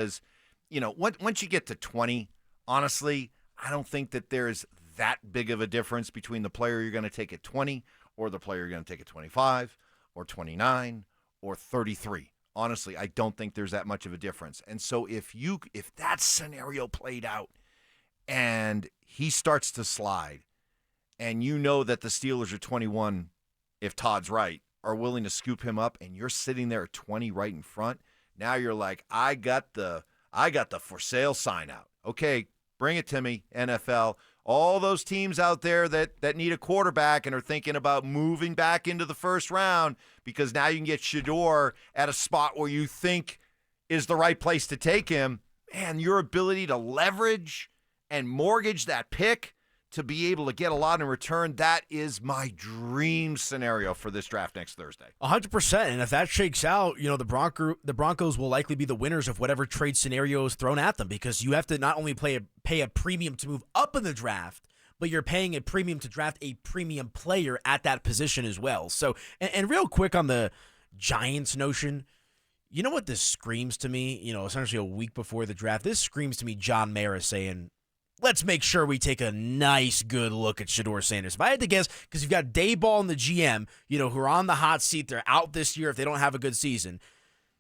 Because, once you get to 20, honestly, I don't think that there's that big of a difference between the player you're going to take at 20 or the player you're going to take at 25 or 29 or 33. Honestly, I don't think there's that much of a difference. And so if that scenario played out and he starts to slide and you know that the Steelers are 21, if Todd's right, are willing to scoop him up and you're sitting there at 20 right in front, now you're like, I got the for sale sign out. Okay, bring it to me, NFL. All those teams out there that need a quarterback and are thinking about moving back into the first round because now you can get Shedeur at a spot where you think is the right place to take him. Man, your ability to leverage and mortgage that pick to be able to get a lot in return, that is my dream scenario for this draft next Thursday. 100%. And if that shakes out, the Broncos will likely be the winners of whatever trade scenario is thrown at them, because you have to not only pay a premium to move up in the draft, but you're paying a premium to draft a premium player at that position as well. So, and real quick on the Giants notion, you know what this screams to me? Essentially a week before the draft, this screams to me John Mara saying, let's make sure we take a nice, good look at Shedeur Sanders. If I had to guess, because you've got Dayball and the GM, who are on the hot seat, they're out this year if they don't have a good season.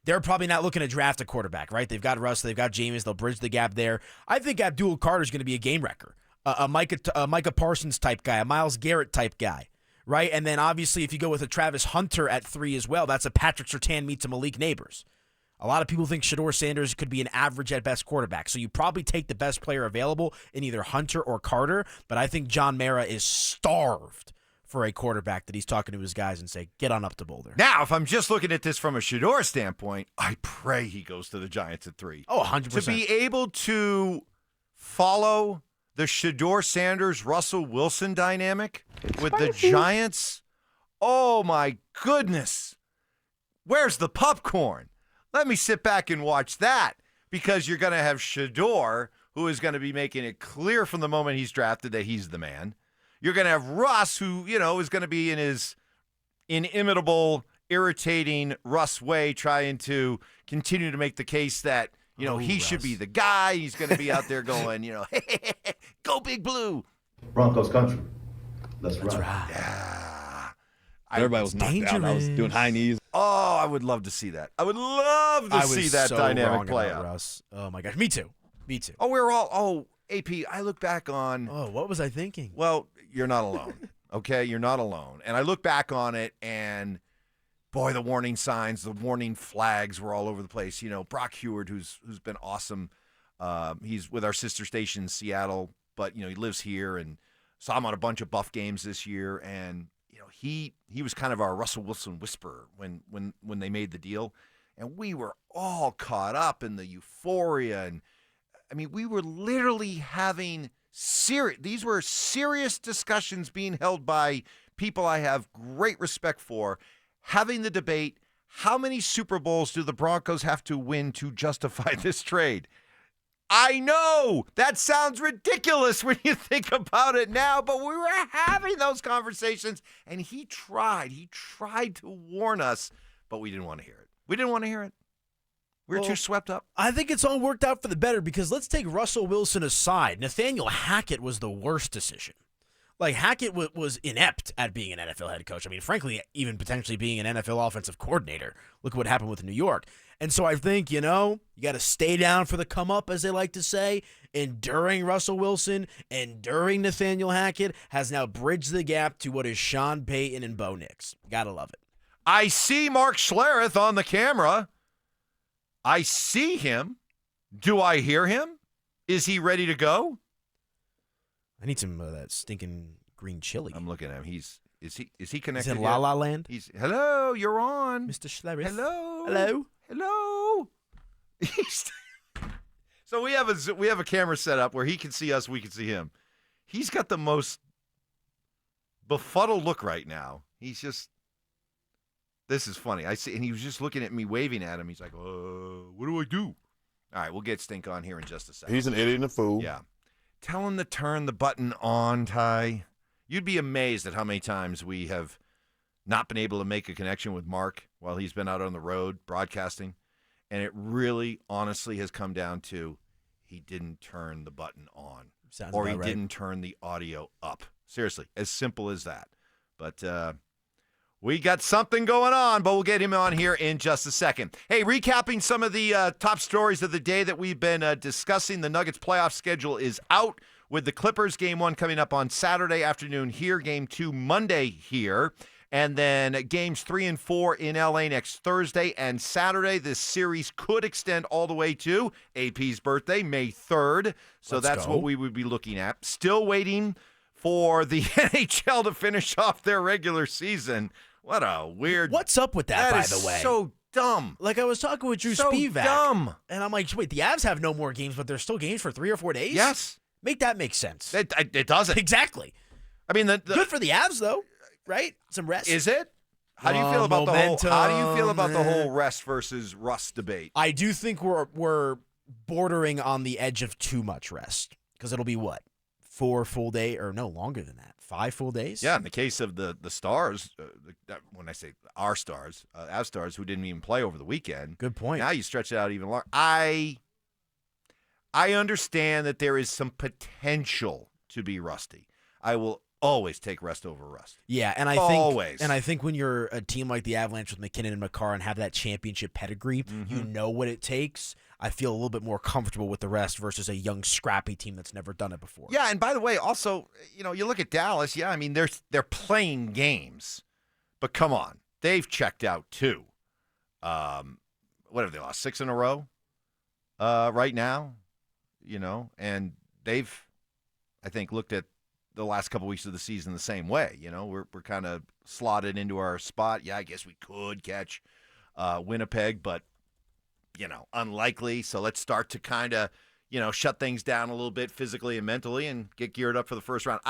They're probably not looking to draft a quarterback, right? They've got Russ, they've got Jameis, they'll bridge the gap there. I think Abdul Carter is going to be a game wrecker, a Micah Parsons type guy, a Myles Garrett type guy, right? And then obviously if you go with a Travis Hunter at 3 as well, that's a Patrick Surtain meets a Malik Neighbors. A lot of people think Shedeur Sanders could be an average at best quarterback. So you probably take the best player available in either Hunter or Carter. But I think John Mara is starved for a quarterback that he's talking to his guys and say, get on up to Boulder. Now, if I'm just looking at this from a Shedeur standpoint, I pray he goes to the Giants at 3. Oh, 100%. To be able to follow the Shedeur Sanders-Russell Wilson dynamic with the Giants, oh my goodness. Where's the popcorn? Let me sit back and watch that, because you're going to have Shedeur, who is going to be making it clear from the moment he's drafted that he's the man. You're going to have Russ, who, is going to be in his inimitable, irritating Russ way, trying to continue to make the case that, he Russ should be the guy. He's going to be out there going, go Big Blue. Broncos country. Let's That's ride. right. Yeah. Everybody was knocked out. I was doing high knees. Oh, I would love to see that. I would love to see that so dynamic wrong play about out. Russ. Oh, my gosh. Me too. Oh, we're all, AP, I look back on. Oh, what was I thinking? Well, you're not alone, okay? You're not alone. And I look back on it, and, boy, the warning signs, the warning flags were all over the place. Brock Heward, who's been awesome. He's with our sister station in Seattle, but, he lives here, and saw him on a bunch of Buff games this year, and he was kind of our Russell Wilson whisperer when they made the deal, and we were all caught up in the euphoria, and we were literally having these were serious discussions being held by people I have great respect for, having the debate, how many Super Bowls do the Broncos have to win to justify this trade? I know that sounds ridiculous when you think about it now, but we were having those conversations, and he tried to warn us, but we didn't want to hear it. We were too swept up. I think it's all worked out for the better, because let's take Russell Wilson aside. Nathaniel Hackett was the worst decision. Like, Hackett was inept at being an NFL head coach. Frankly, even potentially being an NFL offensive coordinator. Look what happened with New York. And so I think, you got to stay down for the come up, as they like to say. Enduring Russell Wilson, enduring Nathaniel Hackett has now bridged the gap to what is Sean Payton and Bo Nix. Got to love it. I see Mark Schlereth on the camera. I see him. Do I hear him? Is he ready to go? I need some of that stinking green chili. I'm looking at him. Is he connected? He's in La La Land. Hello, you're on. Mr. Schlereth. Hello. So we have a camera set up where he can see us, we can see him. He's got the most befuddled look right now. This is funny. I see, and he was just looking at me, waving at him. He's like, what do I do? All right, we'll get Stink on here in just a second. He's an idiot and a fool. Yeah. Tell him to turn the button on, Ty. You'd be amazed at how many times we have not been able to make a connection with Mark while he's been out on the road broadcasting. And it really, honestly, has come down to he didn't turn the button on. Sounds or he about right. didn't turn the audio up. Seriously, as simple as that. But we got something going on, but we'll get him on here in just a second. Hey, recapping some of the top stories of the day that we've been discussing. The Nuggets playoff schedule is out with the Clippers Game 1 coming up on Saturday afternoon here, Game 2 Monday here, and then Games 3 and 4 in L.A. next Thursday and Saturday. This series could extend all the way to AP's birthday, May 3rd. So that's what we would be looking at. Still waiting for the NHL to finish off their regular season. What a weird... What's up with that, by the way? So dumb. Like, I was talking with Drew So Spivak. dumb. And I'm like, wait, the Avs have no more games, but there's still games for 3 or 4 days? Yes. Make that make sense. It doesn't. Exactly. I mean, good for the Avs, though, right? Some rest. Is it? How do you feel about the whole rest versus rust debate? I do think we're bordering on the edge of too much rest, because it'll be what? 4 full days, or no, longer than that. 5 full days? Yeah, in the case of the Stars, when I say our Stars, Avs Stars, who didn't even play over the weekend. Good point. Now you stretch it out even longer. I understand that there is some potential to be rusty. I will always take rest over rust. Yeah, and I think when you're a team like the Avalanche with McKinnon and McCarr and have that championship pedigree, you know what it takes. I feel a little bit more comfortable with the rest versus a young, scrappy team that's never done it before. Yeah, and by the way, also, you look at Dallas. Yeah, I mean they're playing games, but come on, they've checked out too. What have they lost 6 in a row? Right now, and they've, I think, looked at the last couple weeks of the season the same way. We're kind of slotted into our spot. Yeah, I guess we could catch Winnipeg, but unlikely. So let's start to kind of, shut things down a little bit physically and mentally and get geared up for the first round.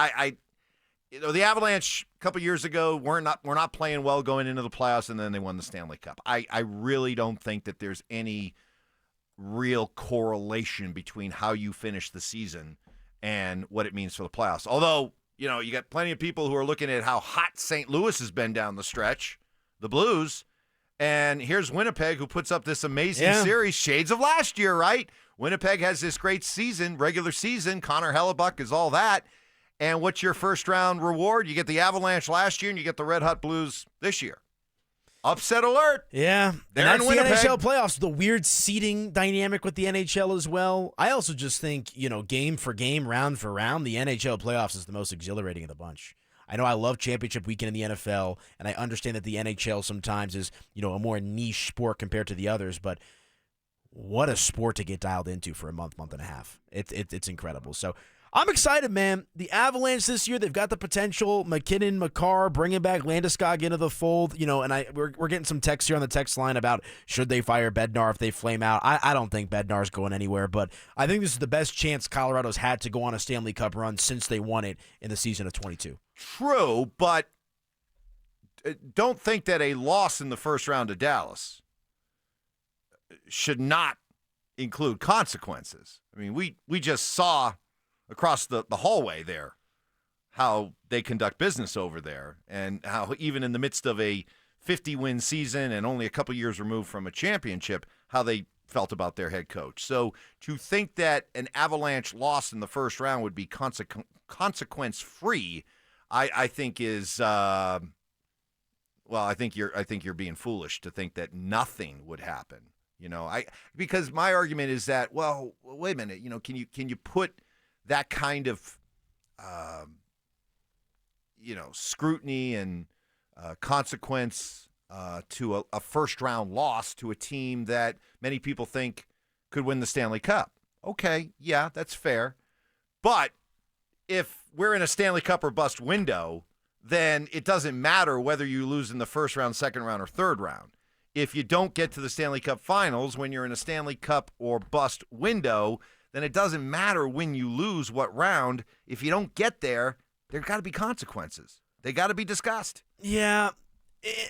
The Avalanche a couple years ago were not playing well going into the playoffs, and then they won the Stanley Cup. I really don't think that there's any real correlation between how you finish the season and what it means for the playoffs. Although, you got plenty of people who are looking at how hot St. Louis has been down the stretch, the Blues, and here's Winnipeg, who puts up this amazing series, shades of last year, right? Winnipeg has this great season, regular season. Connor Hellebuck is all that. And what's your first-round reward? You get the Avalanche last year, and you get the Red Hot Blues this year. Upset alert. Yeah. They're and that's in Winnipeg. The NHL playoffs, the weird seeding dynamic with the NHL as well. I also just think, game for game, round for round, the NHL playoffs is the most exhilarating of the bunch. I know I love championship weekend in the NFL, and I understand that the NHL sometimes is, a more niche sport compared to the others, but what a sport to get dialed into for a month and a half. It's incredible. So I'm excited, man. The Avalanche this year, they've got the potential. McKinnon, McCarr, bringing back Landeskog into the fold. And we're getting some texts here on the text line about should they fire Bednar if they flame out. I don't think Bednar's going anywhere, but I think this is the best chance Colorado's had to go on a Stanley Cup run since they won it in the season of 22. True, but don't think that a loss in the first round to Dallas should not include consequences. I mean, we just saw across the hallway there how they conduct business over there, and how even in the midst of a 50-win season and only a couple years removed from a championship, how they felt about their head coach. So to think that an Avalanche loss in the first round would be consequence-free, I think is I think you're being foolish to think that nothing would happen. Because my argument is that, well, wait a minute, can you put that kind of scrutiny and consequence to a first round loss to a team that many people think could win the Stanley Cup? Okay, yeah, that's fair. But if we're in a Stanley Cup or bust window, then it doesn't matter whether you lose in the first round, second round, or third round. If you don't get to the Stanley Cup finals when you're in a Stanley Cup or bust window, then it doesn't matter when you lose what round. If you don't get there got to be consequences. They got to be discussed. Yeah,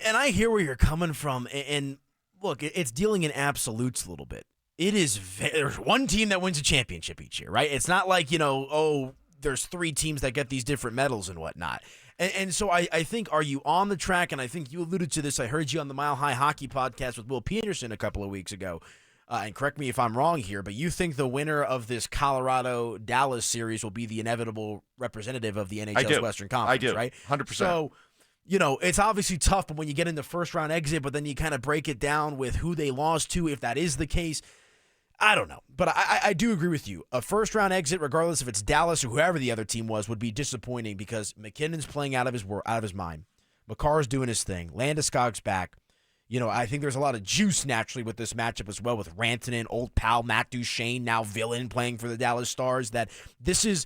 and I hear where you're coming from. And look, it's dealing in absolutes a little bit. It is there's one team that wins a championship each year, right? It's not like, there's 3 teams that get these different medals and whatnot. And so I think, are you on the track? And I think you alluded to this. I heard you on the Mile High Hockey podcast with Will Peterson a couple of weeks ago, and correct me if I'm wrong here, but you think the winner of this Colorado-Dallas series will be the inevitable representative of the NHL's Western Conference, I do. Right? 100%. So, it's obviously tough, but when you get in the first-round exit, but then you kind of break it down with who they lost to, if that is the case, I don't know. But I do agree with you. A first-round exit, regardless if it's Dallas or whoever the other team was, would be disappointing because McKinnon's playing out of his mind. Makar's doing his thing. Landeskog's back. I think there's a lot of juice naturally with this matchup as well with Rantanen, old pal Matt Duchene, now villain playing for the Dallas Stars, that this is,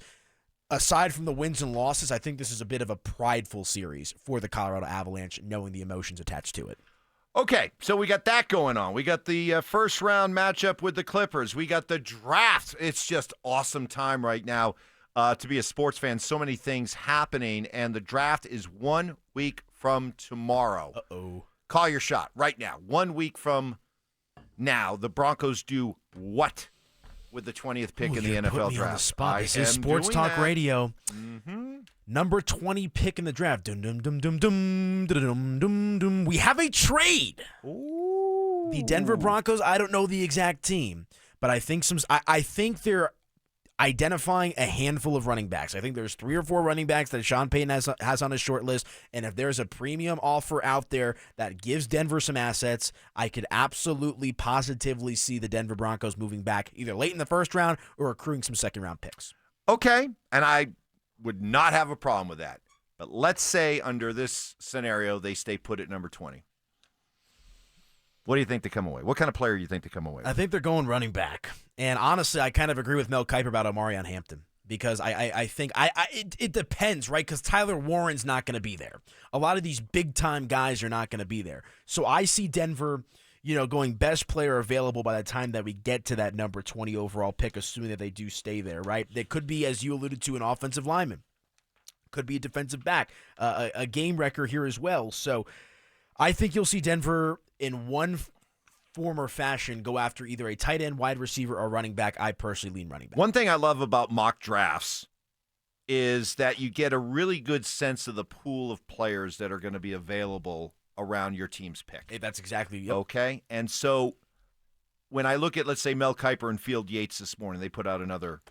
aside from the wins and losses, I think this is a bit of a prideful series for the Colorado Avalanche, knowing the emotions attached to it. Okay, so we got that going on. We got the first-round matchup with the Clippers. We got the draft. It's just awesome time right now to be a sports fan. So many things happening, and the draft is 1 week from tomorrow. Uh-oh. Call your shot right now. 1 week from now, the Broncos do what with the 20th pick in the NFL put me draft? On the spot. This is Sports Talk Radio. Mm-hmm. Number 20 pick in the draft. Dum, dum, dum, dum, dum, dum, dum, dum. We have a trade. Ooh. The Denver Broncos, I don't know the exact team, but I think I think they're identifying a handful of running backs. I think there's 3 or 4 running backs that Sean Payton has on his short list, and if there's a premium offer out there that gives Denver some assets, I could absolutely, positively see the Denver Broncos moving back either late in the first round or accruing some second-round picks. Okay, and I would not have a problem with that. But let's say under this scenario they stay put at number 20. What do you think they come away? What kind of player do you think they come away with? I think they're going running back. And honestly, I kind of agree with Mel Kiper about Omarion Hampton because I think it depends, right? Because Tyler Warren's not going to be there. A lot of these big-time guys are not going to be there. So I see Denver, going best player available by the time that we get to that number 20 overall pick, assuming that they do stay there, right? They could be, as you alluded to, an offensive lineman. Could be a defensive back, a game wrecker here as well. So I think you'll see Denver in one form or fashion go after either a tight end, wide receiver, or running back. I personally lean running back. One thing I love about mock drafts is that you get a really good sense of the pool of players that are going to be available around your team's pick. Hey, that's exactly yep. Okay? And so when I look at, let's say, Mel Kiper and Field Yates this morning, they put out another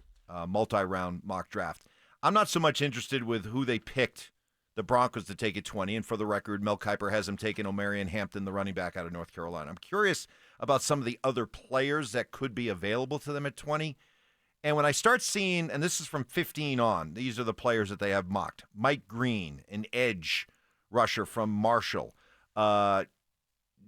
multi-round mock draft. I'm not so much interested with who they picked the Broncos to take at 20, and for the record, Mel Kiper has him taking Omarion Hampton, the running back out of North Carolina. I'm curious about some of the other players that could be available to them at 20. And when I start seeing, and this is from 15 on, these are the players that they have mocked. Mike Green, an edge rusher from Marshall.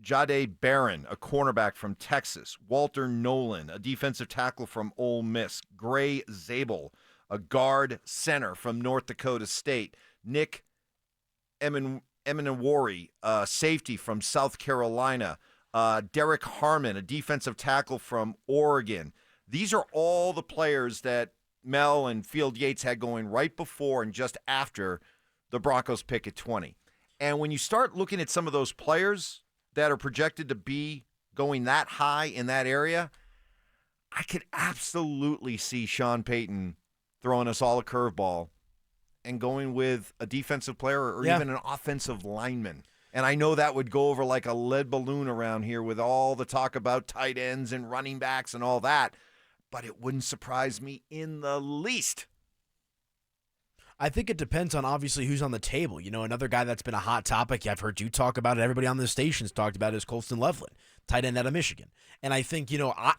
Jade Barron, a cornerback from Texas. Walter Nolan, a defensive tackle from Ole Miss. Gray Zabel, a guard center from North Dakota State. Nick Eminawari, safety from South Carolina. Derek Harmon, a defensive tackle from Oregon. These are all the players that Mel and Field Yates had going right before and just after the Broncos pick at 20. And when you start looking at some of those players that are projected to be going that high in that area, I could absolutely see Sean Payton throwing us all a curveball and going with a defensive player or even an offensive lineman. And I know that would go over like a lead balloon around here with all the talk about tight ends and running backs and all that, but it wouldn't surprise me in the least. I think it depends on obviously who's on the table. Another guy that's been a hot topic, I've heard you talk about it, everybody on the station's talked about it, is Colston Loveland, tight end out of Michigan. And I think,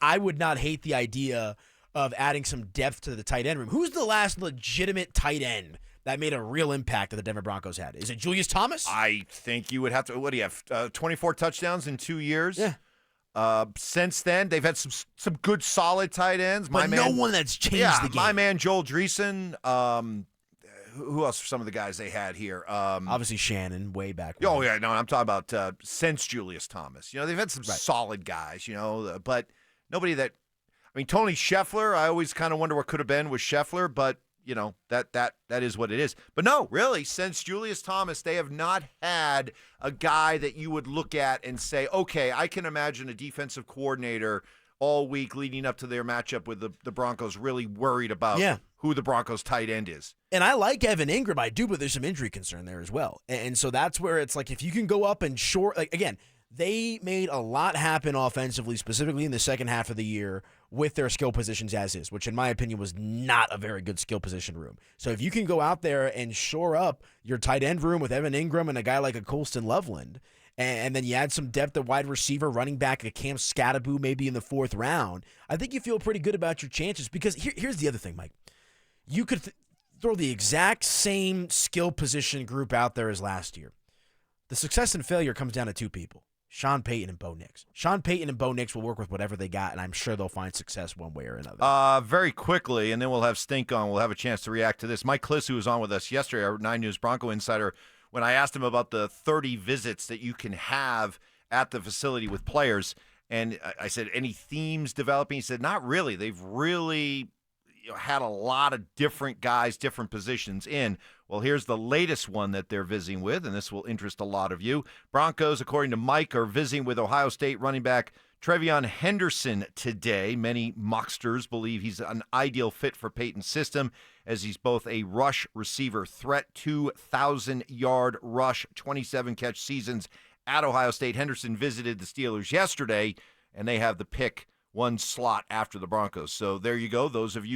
I would not hate the idea of adding some depth to the tight end room. Who's the last legitimate tight end that made a real impact that the Denver Broncos had? Is it Julius Thomas? I think you would have to. What do you have? 24 touchdowns in 2 years? Yeah. Since then, they've had some good, solid tight ends. But no one that's changed the game. My man Joel Dreesen. Who else are some of the guys they had here? Obviously Shannon, way back when. Oh, yeah. No, I'm talking about since Julius Thomas. They've had some solid guys, but nobody that – I mean, Tony Scheffler, I always kind of wonder what could have been with Scheffler, but that is what it is. But no, really, since Julius Thomas, they have not had a guy that you would look at and say, okay, I can imagine a defensive coordinator all week leading up to their matchup with the Broncos really worried about who the Broncos tight end is. And I like Evan Ingram, I do, but there's some injury concern there as well. And so that's where it's like if you can go up and short, like again, They made a lot happen offensively, specifically in the second half of the year, with their skill positions as is, which in my opinion was not a very good skill position room. So if you can go out there and shore up your tight end room with Evan Ingram and a guy like a Colston Loveland, and then you add some depth at wide receiver, running back, a Cam Scattaboo maybe in the 4th round, I think you feel pretty good about your chances. Because here's the other thing, Mike. You could throw the exact same skill position group out there as last year. The success and failure comes down to 2 people. Sean Payton and Bo Nix. Sean Payton and Bo Nix will work with whatever they got, and I'm sure they'll find success one way or another. Very quickly, and then we'll have Stink on. We'll have a chance to react to this. Mike Kliss, who was on with us yesterday, our 9 News Bronco insider, when I asked him about the 30 visits that you can have at the facility with players, and I said, any themes developing? He said, not really. They've really had a lot of different guys, different positions in. Well, here's the latest one that they're visiting with, and this will interest a lot of you. Broncos, according to Mike, are visiting with Ohio State running back Trevion Henderson today. Many mocksters believe he's an ideal fit for Peyton's system, as he's both a rush receiver threat, 2,000-yard rush, 27-catch seasons at Ohio State. Henderson visited the Steelers yesterday, and they have the pick 1 slot after the Broncos. So there you go. Those of you